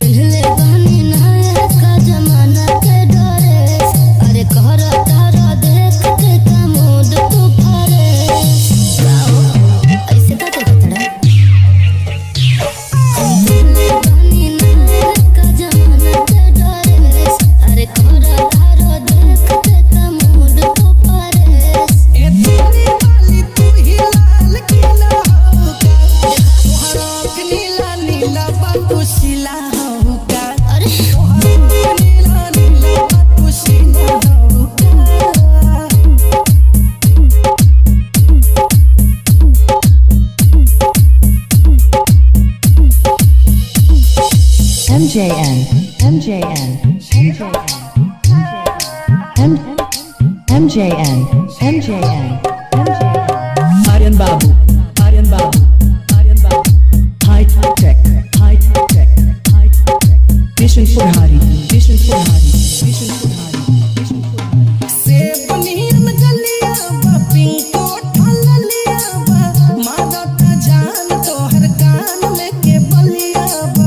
पिघले बहनी नहाए का जमाना के डरे। अरे कहरा तारा देख के कमोद तू फरे। ऐसे का तो बतड़ा पिघले बहनी नहाए का जमाना के डरे। अरे कहरा तारा देख के कमोद तू फरे। ए तेरी वाली तू ही लाल किला होगा, तोहरा आँख नीला नीला बातुशिला होगा। अरे तोहरा आँख नीला नीला बातुशिला होगा। MJN, MJN, MJN, MJN, Aryan Babu, Aryan Babu, Aryan Babu. High tech, high tech, high tech. Mission Purhari, Mission Purhari, Mission Purhari, Mission Purhari. सेब नीम गलिया बा, पिंको ठललिया बा, मादा ता जान तोहर कान में के बलिया बा।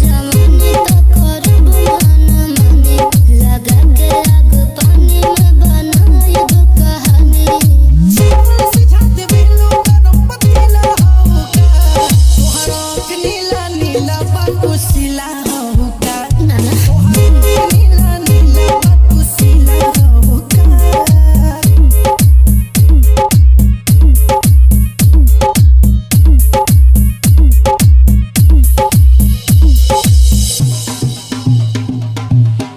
जवानी तो करब मन मानी। लगा के आग पानी में बनाएब कहानी। चावल सिझा देबे लो गरम पतीला होगा, तोहरा आँख नीला नीला बातुशिला होगा। नाना तोहरा आँख नीला नीला बातुशिला होगा।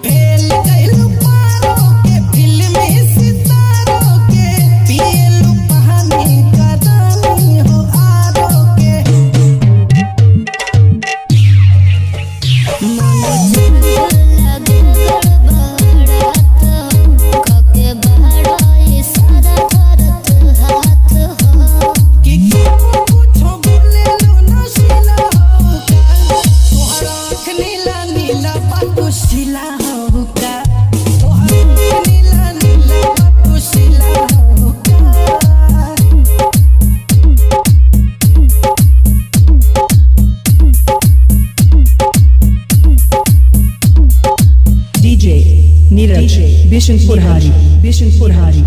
फेल गइलू पारो के फिल्मी सितारों के, पिएलू पानी का रानी हो आरो के। लगे गड़बड़ात हो। कके बहराई सारा करत हाथ हो। कि कुछो बोलेलू नशीला होगा, तोहरा आँख नीला नीला बातुशिला होगा। तोहरा आँख नीला नीला बातुशिला होगा। DJ Neeraj, Bishan Purhari, Bishan Purhari.